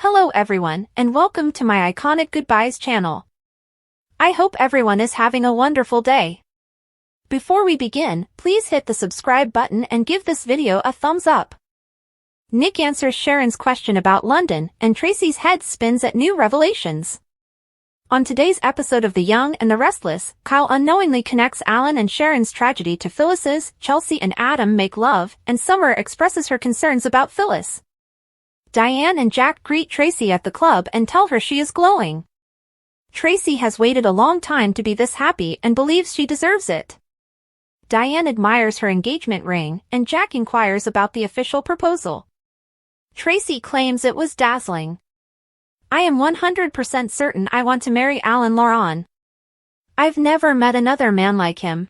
Hello everyone, and welcome to my Iconic Goodbyes channel. I hope everyone is having a wonderful day. Before we begin, please hit the subscribe button and give this video a thumbs up. Nick answers Sharon's question about London, and Traci's head spins at new revelations. On today's episode of The Young and the Restless, Kyle unknowingly connects Alan and Sharon's tragedy to Phyllis's. Chelsea and Adam make love, and Summer expresses her concerns about Phyllis. Diane and Jack greet Traci at the club and tell her she is glowing. Traci has waited a long time to be this happy and believes she deserves it. Diane admires her engagement ring, and Jack inquires about the official proposal. Traci claims it was dazzling. I am 100% certain I want to marry Alan Lawson. I've never met another man like him.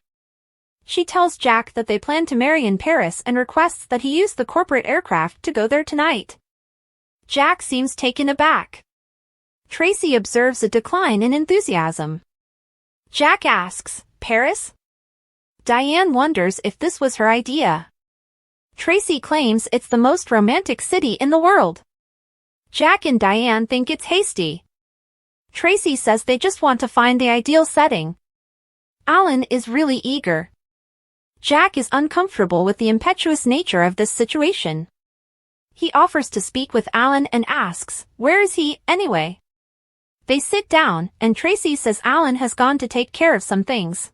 She tells Jack that they plan to marry in Paris and requests that he use the corporate aircraft to go there tonight. Jack seems taken aback. Traci observes a decline in enthusiasm. Jack asks, Paris? Diane wonders if this was her idea. Traci claims it's the most romantic city in the world. Jack and Diane think it's hasty. Traci says they just want to find the ideal setting. Alan is really eager. Jack is uncomfortable with the impetuous nature of this situation. He offers to speak with Alan and asks, where is he, anyway? They sit down, and Traci says Alan has gone to take care of some things.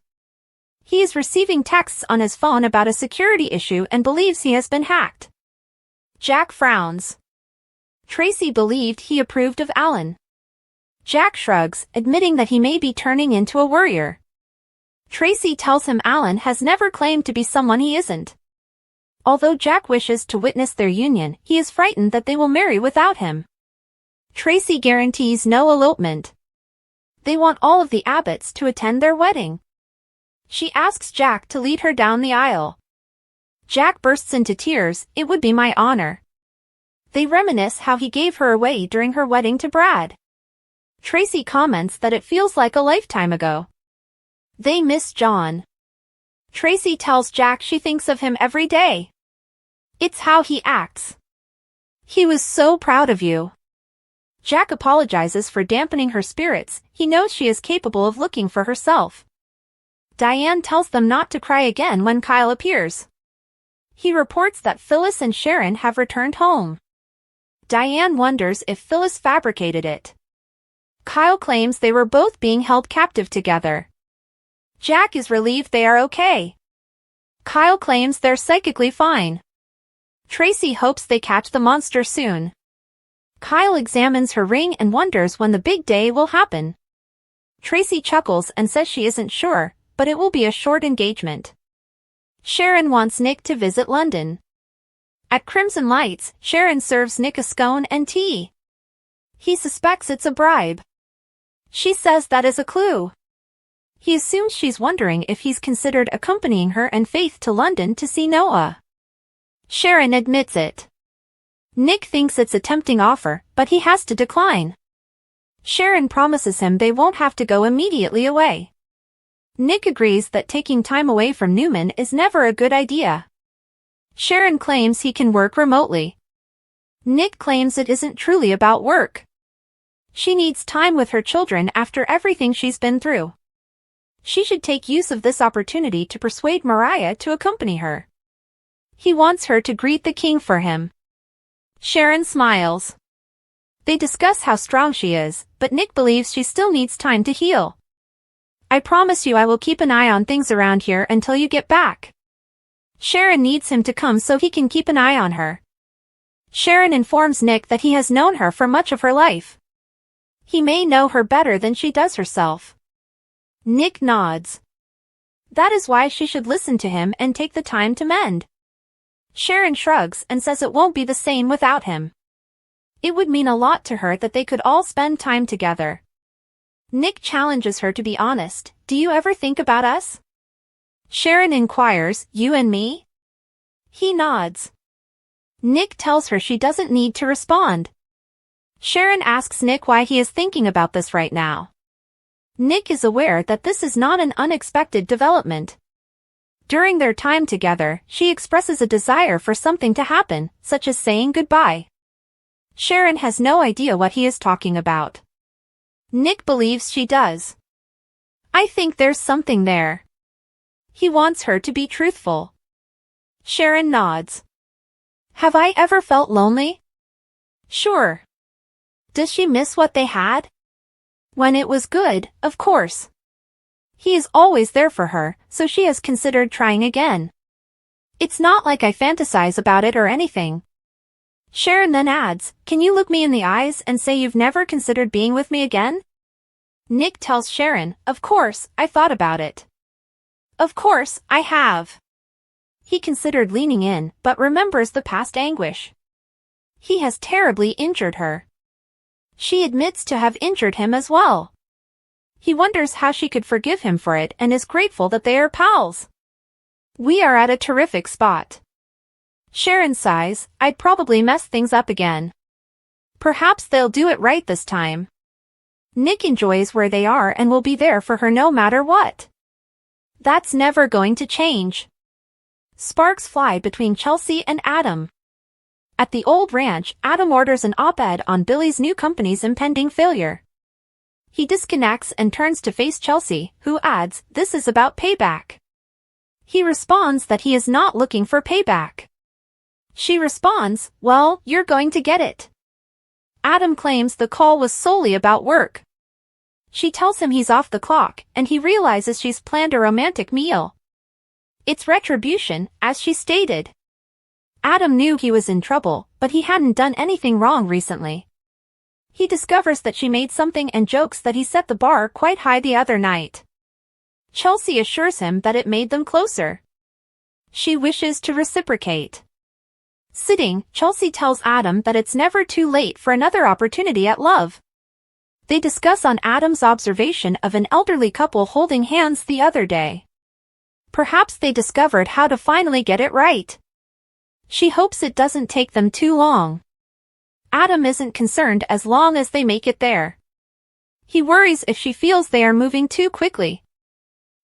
He is receiving texts on his phone about a security issue and believes he has been hacked. Jack frowns. Traci believed he approved of Alan. Jack shrugs, admitting that he may be turning into a worrier. Traci tells him Alan has never claimed to be someone he isn't. Although Jack wishes to witness their union, he is frightened that they will marry without him. Traci guarantees no elopement. They want all of the Abbotts to attend their wedding. She asks Jack to lead her down the aisle. Jack bursts into tears, it would be my honor. They reminisce how he gave her away during her wedding to Brad. Traci comments that it feels like a lifetime ago. They miss John. Traci tells Jack she thinks of him every day. It's how he acts. He was so proud of you. Jack apologizes for dampening her spirits, he knows she is capable of looking for herself. Diane tells them not to cry again when Kyle appears. He reports that Phyllis and Sharon have returned home. Diane wonders if Phyllis fabricated it. Kyle claims they were both being held captive together. Jack is relieved they are okay. Kyle claims they're psychically fine. Traci hopes they catch the monster soon. Kyle examines her ring and wonders when the big day will happen. Traci chuckles and says she isn't sure, but it will be a short engagement. Sharon wants Nick to visit London. At Crimson Lights, Sharon serves Nick a scone and tea. He suspects it's a bribe. She says that is a clue. He assumes she's wondering if he's considered accompanying her and Faith to London to see Noah. Sharon admits it. Nick thinks it's a tempting offer, but he has to decline. Sharon promises him they won't have to go immediately away. Nick agrees that taking time away from Newman is never a good idea. Sharon claims he can work remotely. Nick claims it isn't truly about work. She needs time with her children after everything she's been through. She should take use of this opportunity to persuade Mariah to accompany her. He wants her to greet the king for him. Sharon smiles. They discuss how strong she is, but Nick believes she still needs time to heal. I promise you I will keep an eye on things around here until you get back. Sharon needs him to come so he can keep an eye on her. Sharon informs Nick that he has known her for much of her life. He may know her better than she does herself. Nick nods. That is why she should listen to him and take the time to mend. Sharon shrugs and says it won't be the same without him. It would mean a lot to her that they could all spend time together. Nick challenges her to be honest. Do you ever think about us? Sharon inquires, you and me? He nods. Nick tells her she doesn't need to respond. Sharon asks Nick why he is thinking about this right now. Nick is aware that this is not an unexpected development. During their time together, she expresses a desire for something to happen, such as saying goodbye. Sharon has no idea what he is talking about. Nick believes she does. I think there's something there. He wants her to be truthful. Sharon nods. Have I ever felt lonely? Sure. Does she miss what they had? When it was good, of course. He is always there for her, so she has considered trying again. It's not like I fantasize about it or anything. Sharon then adds, can you look me in the eyes and say you've never considered being with me again? Nick tells Sharon, of course, I thought about it. Of course, I have. He considered leaning in, but remembers the past anguish. He has terribly injured her. She admits to have injured him as well. He wonders how she could forgive him for it and is grateful that they are pals. We are at a terrific spot. Sharon sighs, I'd probably mess things up again. Perhaps they'll do it right this time. Nick enjoys where they are and will be there for her no matter what. That's never going to change. Sparks fly between Chelsea and Adam. At the old ranch, Adam orders an op-ed on Billy's new company's impending failure. He disconnects and turns to face Chelsea, who adds, this is about payback. He responds that he is not looking for payback. She responds, well, you're going to get it. Adam claims the call was solely about work. She tells him he's off the clock, and he realizes she's planned a romantic meal. It's retribution, as she stated. Adam knew he was in trouble, but he hadn't done anything wrong recently. He discovers that she made something and jokes that he set the bar quite high the other night. Chelsea assures him that it made them closer. She wishes to reciprocate. Sitting, Chelsea tells Adam that it's never too late for another opportunity at love. They discuss on Adam's observation of an elderly couple holding hands the other day. Perhaps they discovered how to finally get it right. She hopes it doesn't take them too long. Adam isn't concerned as long as they make it there. He worries if she feels they are moving too quickly.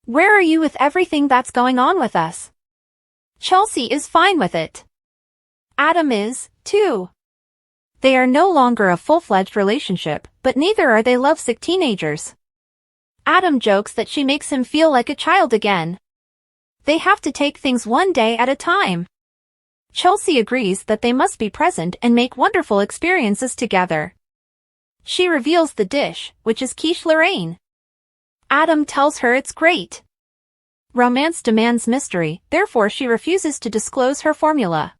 Where are you with everything that's going on with us? Chelsea is fine with it. Adam is, too. They are no longer a full-fledged relationship, but neither are they lovesick teenagers. Adam jokes that she makes him feel like a child again. They have to take things one day at a time. Chelsea agrees that they must be present and make wonderful experiences together. She reveals the dish, which is quiche Lorraine. Adam tells her it's great. Romance demands mystery, therefore she refuses to disclose her formula.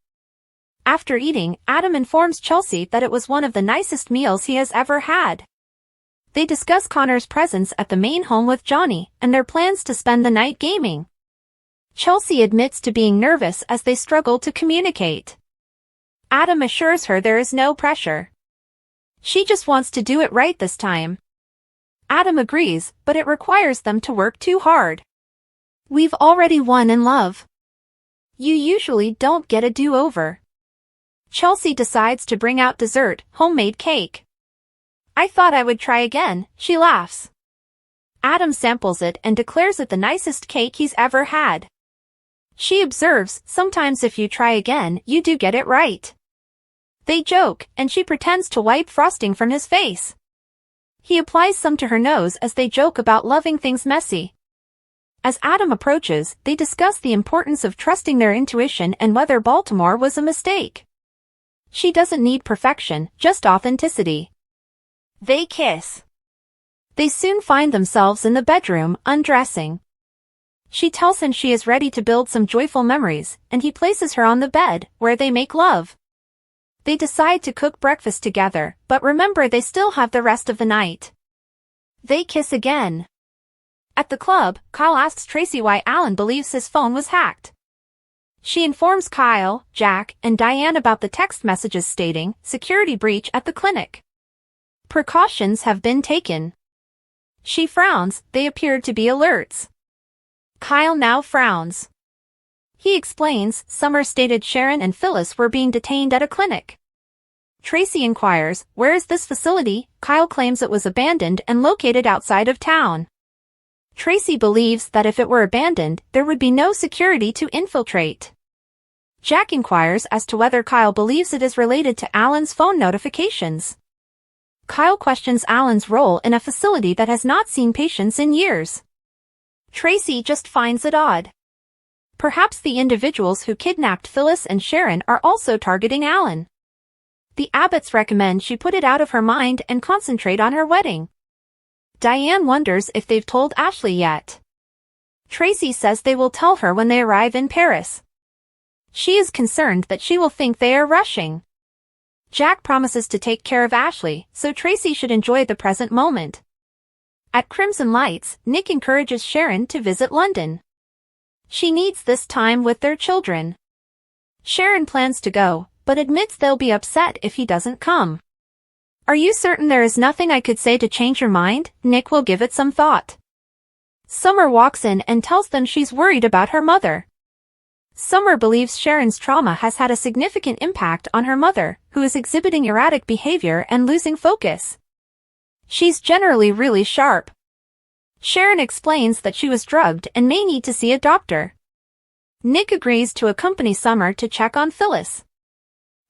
After eating, Adam informs Chelsea that it was one of the nicest meals he has ever had. They discuss Connor's presence at the main home with Johnny, and their plans to spend the night gaming. Chelsea admits to being nervous as they struggle to communicate. Adam assures her there is no pressure. She just wants to do it right this time. Adam agrees, but it requires them to work too hard. We've already won in love. You usually don't get a do-over. Chelsea decides to bring out dessert, homemade cake. I thought I would try again, she laughs. Adam samples it and declares it the nicest cake he's ever had. She observes, sometimes if you try again, you do get it right. They joke, and she pretends to wipe frosting from his face. He applies some to her nose as they joke about loving things messy. As Adam approaches, they discuss the importance of trusting their intuition and whether Baltimore was a mistake. She doesn't need perfection, just authenticity. They kiss. They soon find themselves in the bedroom, undressing. She tells him she is ready to build some joyful memories, and he places her on the bed, where they make love. They decide to cook breakfast together, but remember they still have the rest of the night. They kiss again. At the club, Kyle asks Traci why Alan believes his phone was hacked. She informs Kyle, Jack, and Diane about the text messages stating, security breach at the clinic. Precautions have been taken. She frowns, they appeared to be alerts. Kyle now frowns. He explains, Summer stated Sharon and Phyllis were being detained at a clinic. Traci inquires, where is this facility? Kyle claims it was abandoned and located outside of town. Traci believes that if it were abandoned, there would be no security to infiltrate. Jack inquires as to whether Kyle believes it is related to Alan's phone notifications. Kyle questions Alan's role in a facility that has not seen patients in years. Traci just finds it odd. Perhaps the individuals who kidnapped Phyllis and Sharon are also targeting Alan. The Abbotts recommend she put it out of her mind and concentrate on her wedding. Diane wonders if they've told Ashley yet. Traci says they will tell her when they arrive in Paris. She is concerned that she will think they are rushing. Jack promises to take care of Ashley, so Traci should enjoy the present moment. At Crimson Lights, Nick encourages Sharon to visit London. She needs this time with their children. Sharon plans to go, but admits they'll be upset if he doesn't come. Are you certain there is nothing I could say to change your mind? Nick will give it some thought. Summer walks in and tells them she's worried about her mother. Summer believes Sharon's trauma has had a significant impact on her mother, who is exhibiting erratic behavior and losing focus. She's generally really sharp. Sharon explains that she was drugged and may need to see a doctor. Nick agrees to accompany Summer to check on Phyllis.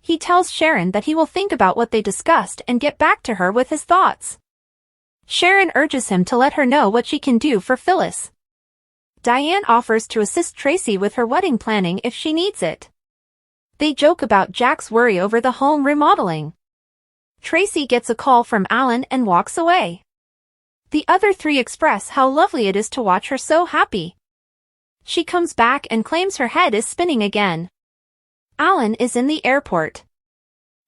He tells Sharon that he will think about what they discussed and get back to her with his thoughts. Sharon urges him to let her know what she can do for Phyllis. Diane offers to assist Traci with her wedding planning if she needs it. They joke about Jack's worry over the home remodeling. Traci gets a call from Alan and walks away. The other three express how lovely it is to watch her so happy. She comes back and claims her head is spinning again. Alan is in the airport.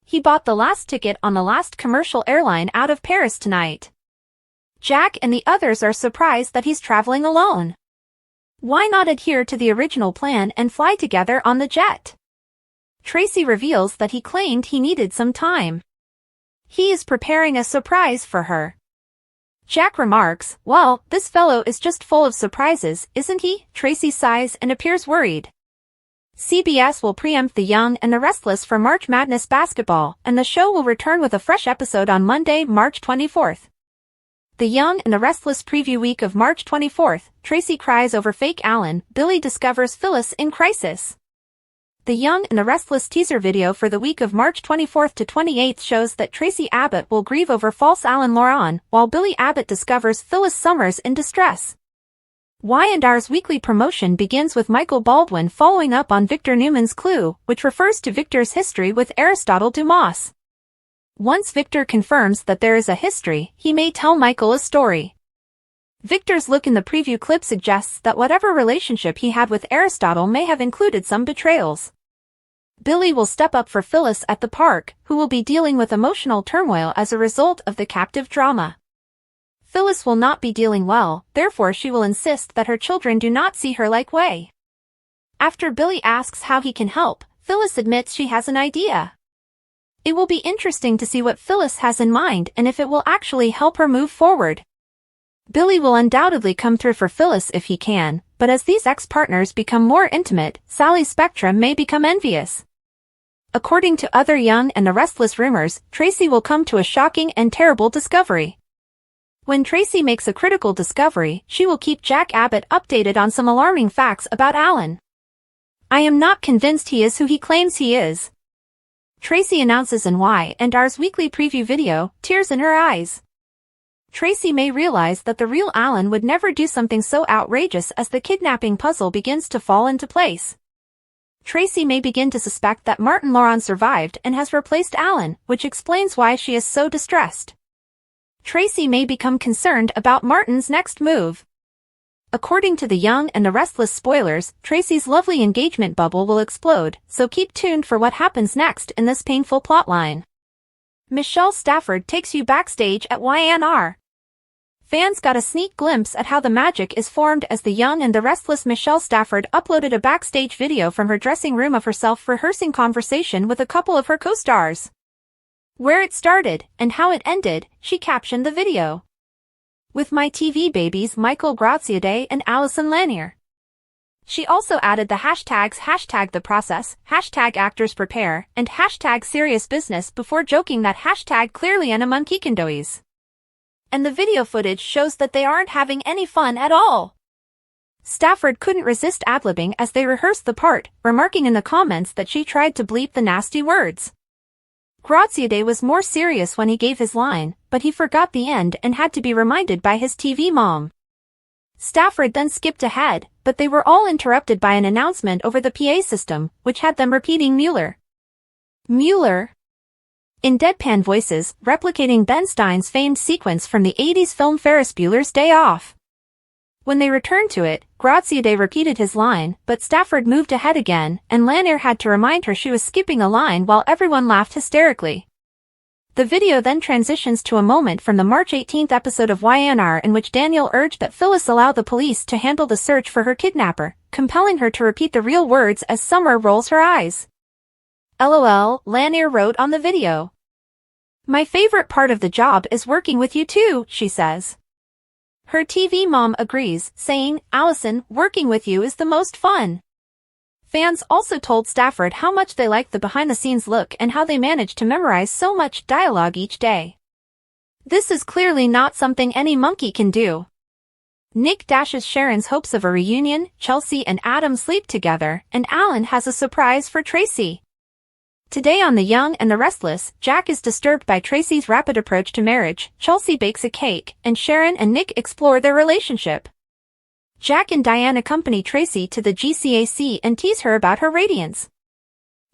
He bought the last ticket on the last commercial airline out of Paris tonight. Jack and the others are surprised that he's traveling alone. Why not adhere to the original plan and fly together on the jet? Traci reveals that he claimed he needed some time. He is preparing a surprise for her. Jack remarks, "Well, this fellow is just full of surprises, isn't he?" Traci sighs and appears worried. CBS will preempt The Young and the Restless for March Madness basketball, and the show will return with a fresh episode on Monday, March 24th. The Young and the Restless preview week of March 24th, Traci cries over fake Alan, Billy discovers Phyllis in crisis. The Young and the Restless teaser video for the week of March 24th to 28th shows that Traci Abbott will grieve over false Alan Lawson, while Billy Abbott discovers Phyllis Summers in distress. Y&R's weekly promotion begins with Michael Baldwin following up on Victor Newman's clue, which refers to Victor's history with Aristotle Dumas. Once Victor confirms that there is a history, he may tell Michael a story. Victor's look in the preview clip suggests that whatever relationship he had with Aristotle may have included some betrayals. Billy will step up for Phyllis at the park, who will be dealing with emotional turmoil as a result of the captive drama. Phyllis will not be dealing well, therefore she will insist that her children do not see her like way. After Billy asks how he can help, Phyllis admits she has an idea. It will be interesting to see what Phyllis has in mind and if it will actually help her move forward. Billy will undoubtedly come through for Phyllis if he can, but as these ex-partners become more intimate, Sally's spectrum may become envious. According to other Young and the Restless rumors, Traci will come to a shocking and terrible discovery. When Traci makes a critical discovery, she will keep Jack Abbott updated on some alarming facts about Alan. "I am not convinced he is who he claims he is," Traci announces in Y&R's weekly preview video, tears in her eyes. Traci may realize that the real Alan would never do something so outrageous as the kidnapping puzzle begins to fall into place. Traci may begin to suspect that Martin Lawson survived and has replaced Alan, which explains why she is so distressed. Traci may become concerned about Martin's next move. According to the Young and the Restless spoilers, Traci's lovely engagement bubble will explode, so keep tuned for what happens next in this painful plotline. Michelle Stafford takes you backstage at Y&R. Fans got a sneak glimpse at how the magic is formed as the Young and the Restless Michelle Stafford uploaded a backstage video from her dressing room of herself rehearsing conversation with a couple of her co-stars. Where it started, and how it ended, she captioned the video. "With my TV babies Michael Graziadei and Allison Lanier." She also added the hashtags #TheProcess, #ActorsPrepare, and #SeriousBusiness before joking that #clearly Anna Munkikandois. And the video footage shows that they aren't having any fun at all. Stafford couldn't resist ad-libbing as they rehearsed the part, remarking in the comments that she tried to bleep the nasty words. Graziade was more serious when he gave his line, but he forgot the end and had to be reminded by his TV mom. Stafford then skipped ahead, but they were all interrupted by an announcement over the PA system, which had them repeating Mueller. Mueller? In deadpan voices, replicating Ben Stein's famed sequence from the 80s film Ferris Bueller's Day Off. When they returned to it, Graziade repeated his line, but Stafford moved ahead again, and Lanier had to remind her she was skipping a line while everyone laughed hysterically. The video then transitions to a moment from the March 18th episode of YNR in which Daniel urged that Phyllis allow the police to handle the search for her kidnapper, compelling her to repeat the real words as Summer rolls her eyes. LOL, Lanier wrote on the video. My favorite part of the job is working with you too, she says. Her TV mom agrees, saying, Allison, working with you is the most fun. Fans also told Stafford how much they liked the behind-the-scenes look and how they managed to memorize so much dialogue each day. This is clearly not something any monkey can do. Nick dashes Sharon's hopes of a reunion, Chelsea and Adam sleep together, and Alan has a surprise for Traci. Today on The Young and the Restless, Jack is disturbed by Traci's rapid approach to marriage, Chelsea bakes a cake, and Sharon and Nick explore their relationship. Jack and Diane accompany Traci to the GCAC and tease her about her radiance.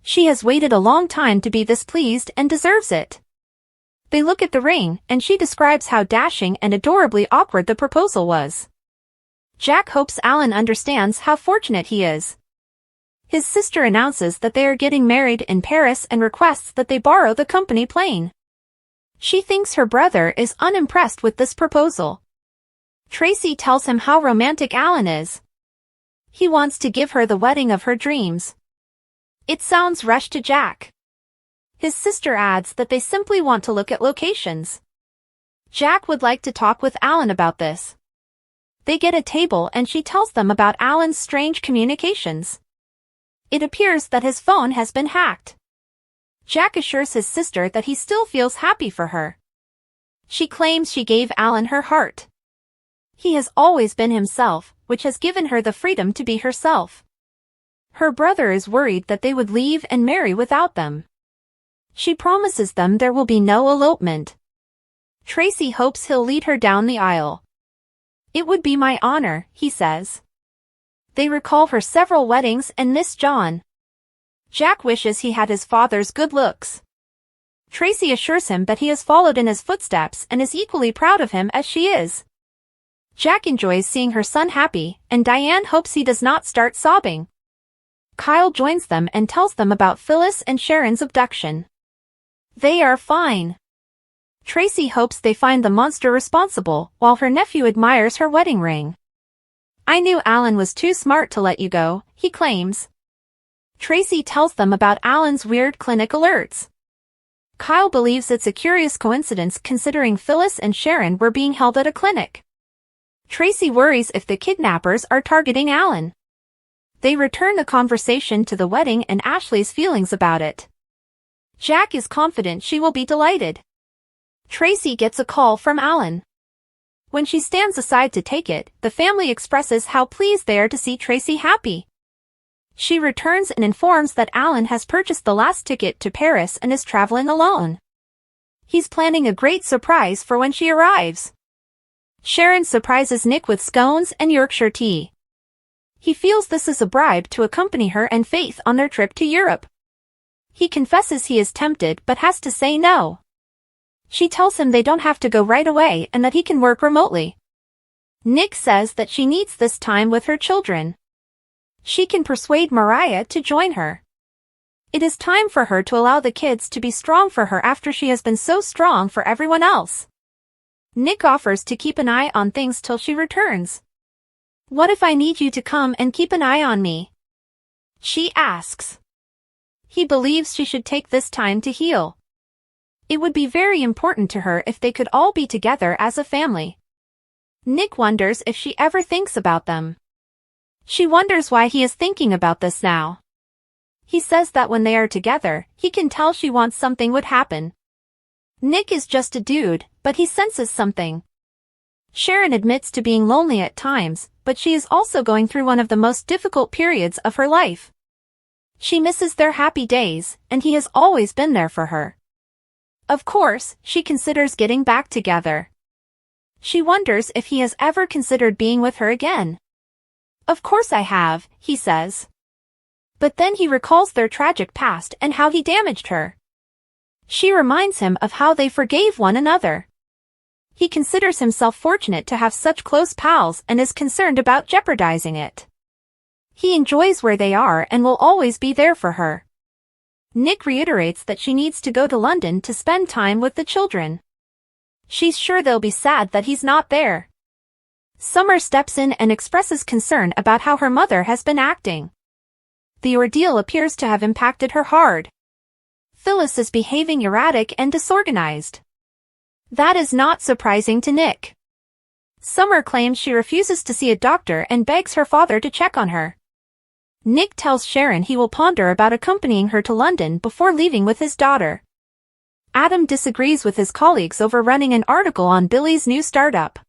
She has waited a long time to be this pleased and deserves it. They look at the ring, and she describes how dashing and adorably awkward the proposal was. Jack hopes Alan understands how fortunate he is. His sister announces that they are getting married in Paris and requests that they borrow the company plane. She thinks her brother is unimpressed with this proposal. Traci tells him how romantic Alan is. He wants to give her the wedding of her dreams. It sounds rushed to Jack. His sister adds that they simply want to look at locations. Jack would like to talk with Alan about this. They get a table and she tells them about Alan's strange communications. It appears that his phone has been hacked. Jack assures his sister that he still feels happy for her. She claims she gave Alan her heart. He has always been himself, which has given her the freedom to be herself. Her brother is worried that they would leave and marry without them. She promises them there will be no elopement. Traci hopes he'll lead her down the aisle. It would be my honor, he says. They recall her several weddings and miss John. Jack wishes he had his father's good looks. Traci assures him that he has followed in his footsteps and is equally proud of him as she is. Jack enjoys seeing her son happy, and Diane hopes he does not start sobbing. Kyle joins them and tells them about Phyllis and Sharon's abduction. They are fine. Traci hopes they find the monster responsible, while her nephew admires her wedding ring. I knew Alan was too smart to let you go, he claims. Traci tells them about Alan's weird clinic alerts. Kyle believes it's a curious coincidence considering Phyllis and Sharon were being held at a clinic. Traci worries if the kidnappers are targeting Alan. They return the conversation to the wedding and Ashley's feelings about it. Jack is confident she will be delighted. Traci gets a call from Alan. When she stands aside to take it, the family expresses how pleased they are to see Traci happy. She returns and informs that Alan has purchased the last ticket to Paris and is traveling alone. He's planning a great surprise for when she arrives. Sharon surprises Nick with scones and Yorkshire tea. He feels this is a bribe to accompany her and Faith on their trip to Europe. He confesses he is tempted but has to say no. She tells him they don't have to go right away and that he can work remotely. Nick says that she needs this time with her children. She can persuade Mariah to join her. It is time for her to allow the kids to be strong for her after she has been so strong for everyone else. Nick offers to keep an eye on things till she returns. What if I need you to come and keep an eye on me? She asks. He believes she should take this time to heal. It would be very important to her if they could all be together as a family. Nick wonders if she ever thinks about them. She wonders why he is thinking about this now. He says that when they are together, he can tell she wants something would happen. Nick is just a dude, but he senses something. Sharon admits to being lonely at times, but she is also going through one of the most difficult periods of her life. She misses their happy days, and he has always been there for her. Of course, she considers getting back together. She wonders if he has ever considered being with her again. "Of course I have," he says. But then he recalls their tragic past and how he damaged her. She reminds him of how they forgave one another. He considers himself fortunate to have such close pals and is concerned about jeopardizing it. He enjoys where they are and will always be there for her. Nick reiterates that she needs to go to London to spend time with the children. She's sure they'll be sad that he's not there. Summer steps in and expresses concern about how her mother has been acting. The ordeal appears to have impacted her hard. Phyllis is behaving erratic and disorganized. That is not surprising to Nick. Summer claims she refuses to see a doctor and begs her father to check on her. Nick tells Sharon he will ponder about accompanying her to London before leaving with his daughter. Adam disagrees with his colleagues over running an article on Billy's new startup.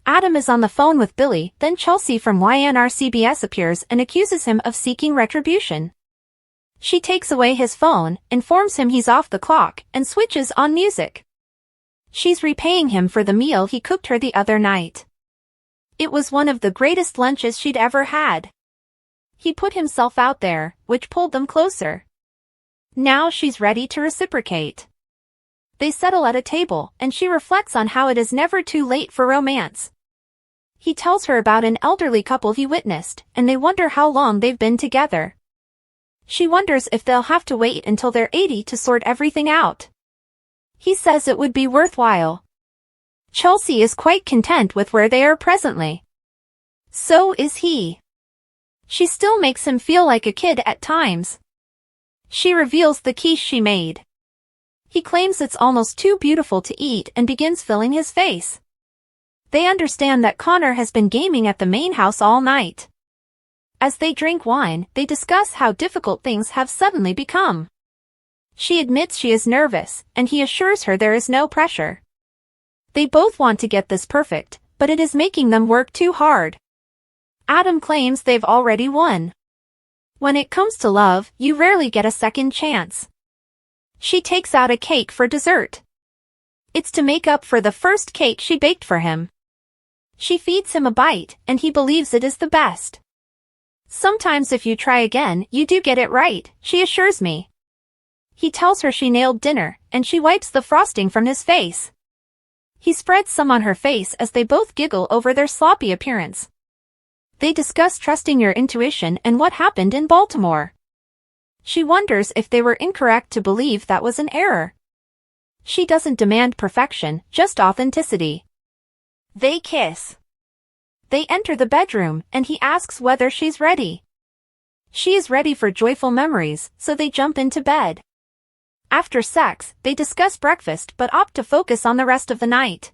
Adam is on the phone with Billy, then Chelsea from CBS appears and accuses him of seeking retribution. She takes away his phone, informs him he's off the clock, and switches on music. She's repaying him for the meal he cooked her the other night. It was one of the greatest lunches she'd ever had. He put himself out there, which pulled them closer. Now she's ready to reciprocate. They settle at a table, and she reflects on how it is never too late for romance. He tells her about an elderly couple he witnessed, and they wonder how long they've been together. She wonders if they'll have to wait until they're 80 to sort everything out. He says it would be worthwhile. Chelsea is quite content with where they are presently. So is he. She still makes him feel like a kid at times. She reveals the quiche she made. He claims it's almost too beautiful to eat and begins filling his face. They understand that Connor has been gaming at the main house all night. As they drink wine, they discuss how difficult things have suddenly become. She admits she is nervous, and he assures her there is no pressure. They both want to get this perfect, but it is making them work too hard. Adam claims they've already won. When it comes to love, you rarely get a second chance. She takes out a cake for dessert. It's to make up for the first cake she baked for him. She feeds him a bite, and he believes it is the best. "Sometimes if you try again, you do get it right," she assures me. He tells her she nailed dinner, and she wipes the frosting from his face. He spreads some on her face as they both giggle over their sloppy appearance. They discuss trusting your intuition and what happened in Baltimore. She wonders if they were incorrect to believe that was an error. She doesn't demand perfection, just authenticity. They kiss. They enter the bedroom, and he asks whether she's ready. She is ready for joyful memories, so they jump into bed. After sex, they discuss breakfast but opt to focus on the rest of the night.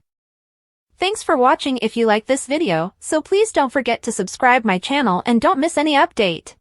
Thanks for watching. If you like this video, so please don't forget to subscribe my channel and don't miss any update.